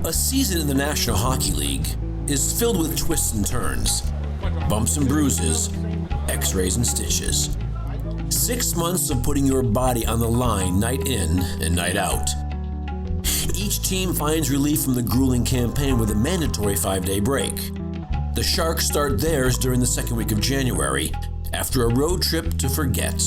A season in the National Hockey League is filled with twists and turns, bumps and bruises, x-rays and stitches. 6 months of putting your body on the line night in and night out. Each team finds relief from the grueling campaign with a mandatory 5-day break. The Sharks start theirs during the second week of January, after a road trip to forget.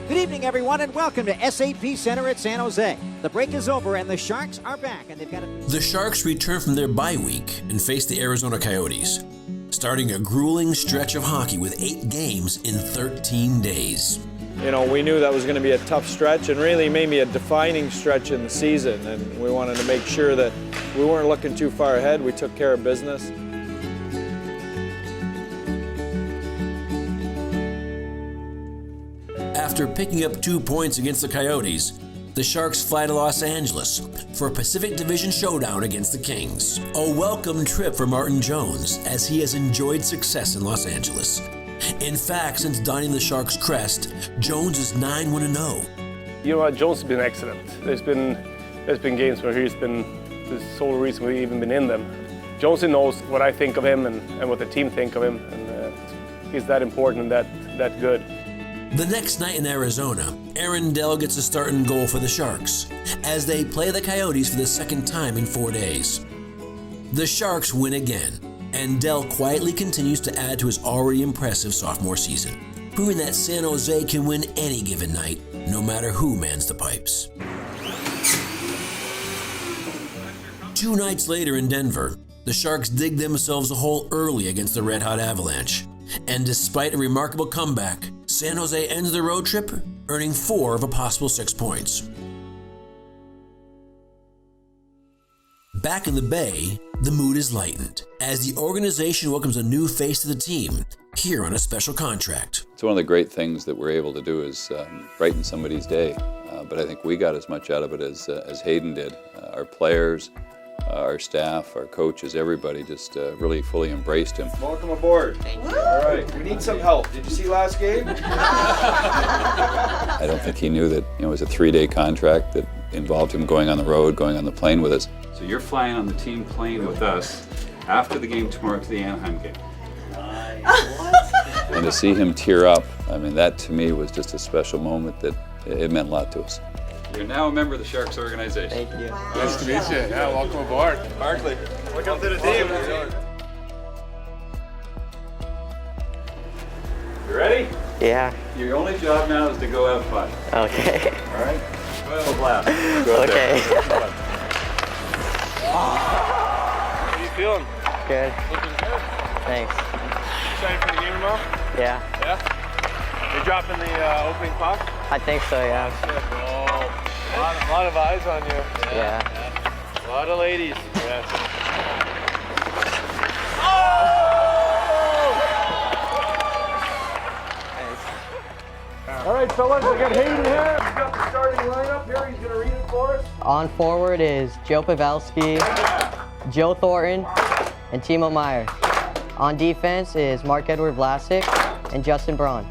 Good evening, everyone, and welcome to SAP Center at San Jose. The break is over, and the Sharks are back, and they've got The Sharks return from their bye week and face the Arizona Coyotes, starting a grueling stretch of hockey with 8 games in 13 days. You know, we knew that was going to be a tough stretch and really maybe a defining stretch in the season, and we wanted to make sure that we weren't looking too far ahead. We took care of business. After picking up 2 points against the Coyotes, the Sharks fly to Los Angeles for a Pacific Division showdown against the Kings. A welcome trip for Martin Jones, as he has enjoyed success in Los Angeles. In fact, since donning the Sharks' crest, Jones is 9-1-0. You know what, Jones has been excellent. There's been games where he's been the sole reason we've even been in them. Jones knows what I think of him and what the team think of him, and he's that important and that good. The next night in Arizona, Aaron Dell gets a start and goal for the Sharks, as they play the Coyotes for the second time in 4 days. The Sharks win again, and Dell quietly continues to add to his already impressive sophomore season, proving that San Jose can win any given night, no matter who mans the pipes. 2 nights later in Denver, the Sharks dig themselves a hole early against the red-hot Avalanche, and despite a remarkable comeback, San Jose ends the road trip earning 4 of a possible 6 points. Back in the Bay, the mood is lightened as the organization welcomes a new face to the team, here on a special contract. It's one of the great things that we're able to do is brighten somebody's day, but I think we got as much out of it as Hayden did. Our players, our staff, our coaches, everybody just really fully embraced him. Welcome aboard. Thank you. All right, we need some help. Did you see last game? I don't think he knew that it was a 3-day contract that involved him going on the road, going on the plane with us. So you're flying on the team plane with us after the game tomorrow to the Anaheim game. And to see him tear up, I mean, that to me was just a special moment that it meant a lot to us. You're now a member of the Sharks organization. Thank you. Wow. Nice to meet you. Yeah, welcome aboard. Barkley, welcome to the team. You ready? Yeah. Your only job now is to go have fun. Okay. All right? Go blast. Go out Okay. there. How are you feeling? Good. Looking good. Thanks. Excited for the game tomorrow? Yeah. Yeah? You're dropping the opening puck? I think so, yeah. A lot of eyes on you. Yeah. A lot of ladies. Yes. All right, fellas, we got Hayden here. He's got the starting lineup here. He's going to read it for us. On forward is Joe Pavelski, Joe Thornton, and Timo Meyer. On defense is Mark-Edward Vlasic and Justin Braun.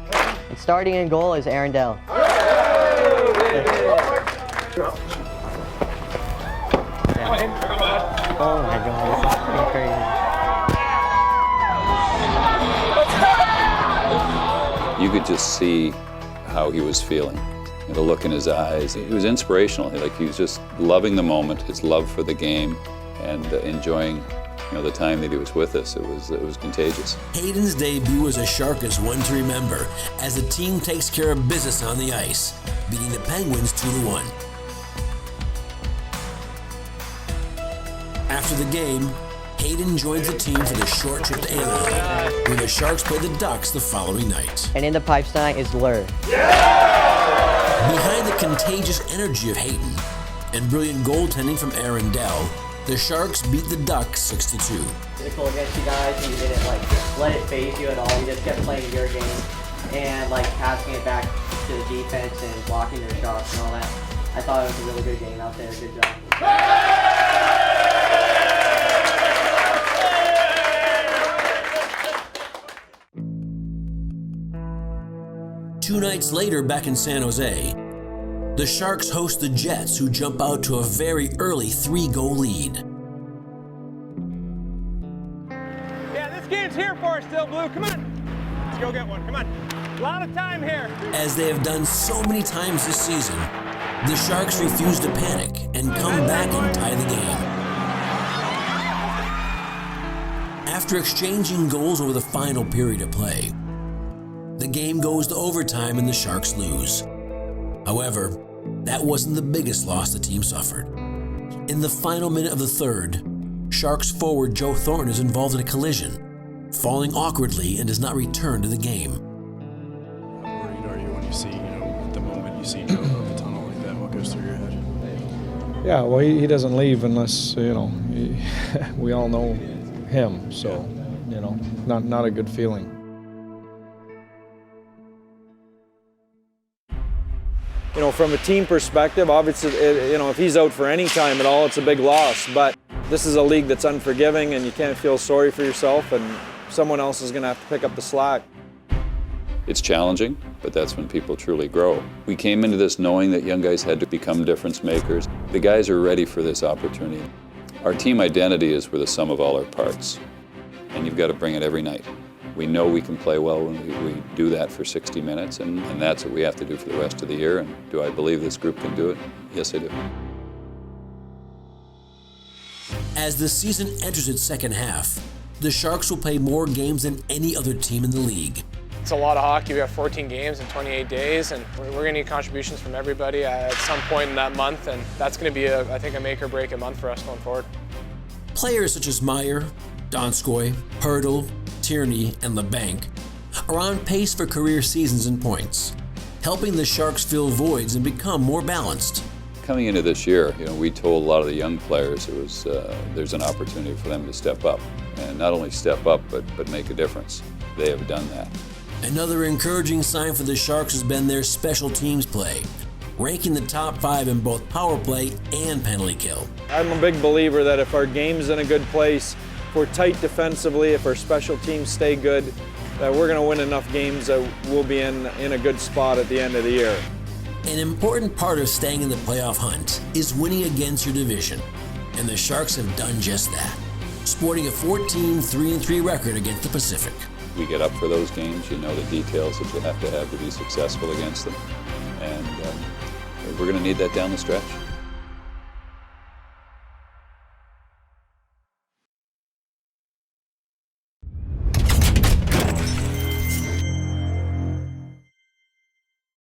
And starting in goal is Aaron Dell. Oh my God, this is fucking crazy. You could just see how he was feeling. The look in his eyes. He was inspirational. Like he was just loving the moment, his love for the game, and enjoying the time that he was with us. It was contagious. Hayden's debut as a Shark is one to remember, as the team takes care of business on the ice, beating the Penguins 2-1. After the game, Hayden joins the team for the short trip to Anaheim, where the Sharks play the Ducks the following night. And in the pipes tonight is Lur. Behind the contagious energy of Hayden and brilliant goaltending from Aaron Dell, the Sharks beat the Ducks 6-2. Physical against you guys, and you didn't let it phase you at all. You just kept playing your game and passing it back to the defense and blocking their shots and all that. I thought it was a really good game out there. Good job. 2 nights later, back in San Jose, the Sharks host the Jets, who jump out to a very early 3-goal lead. Yeah, this game's here for us still, Blue. Come on. Let's go get one. Come on. A lot of time here. As they have done so many times this season, the Sharks refuse to panic and come back and tie the game. After exchanging goals over the final period of play, the game goes to overtime and the Sharks lose. However, that wasn't the biggest loss the team suffered. In the final minute of the third, Sharks forward Joe Thornton is involved in a collision, falling awkwardly and does not return to the game. How worried are you when you see, at the moment you see Joe out the tunnel like that? What goes through your head? Yeah, well, he doesn't leave unless, we all know him, so, not a good feeling. From a team perspective, obviously, if he's out for any time at all, it's a big loss. But this is a league that's unforgiving, and you can't feel sorry for yourself, and someone else is going to have to pick up the slack. It's challenging, but that's when people truly grow. We came into this knowing that young guys had to become difference makers. The guys are ready for this opportunity. Our team identity is we're the sum of all our parts, and you've got to bring it every night. We know we can play well when we do that for 60 minutes, and that's what we have to do for the rest of the year. And do I believe this group can do it? Yes, I do. As the season enters its second half, the Sharks will play more games than any other team in the league. It's a lot of hockey. We have 14 games in 28 days, and we're going to need contributions from everybody at some point in that month, and that's going to be, I think, a make or break a month for us going forward. Players such as Meyer, Donskoy, Hurdle, Tierney, and LeBanc are on pace for career seasons and points, helping the Sharks fill voids and become more balanced. Coming into this year, we told a lot of the young players it was there's an opportunity for them to step up, and not only step up, but make a difference. They have done that. Another encouraging sign for the Sharks has been their special teams play, ranking the top 5 in both power play and penalty kill. I'm a big believer that if our game's in a good place, if we're tight defensively, if our special teams stay good, that we're going to win enough games that we'll be in a good spot at the end of the year. An important part of staying in the playoff hunt is winning against your division, and the Sharks have done just that, sporting a 14-3-3 record against the Pacific. We get up for those games, the details that you have to be successful against them, and we're going to need that down the stretch.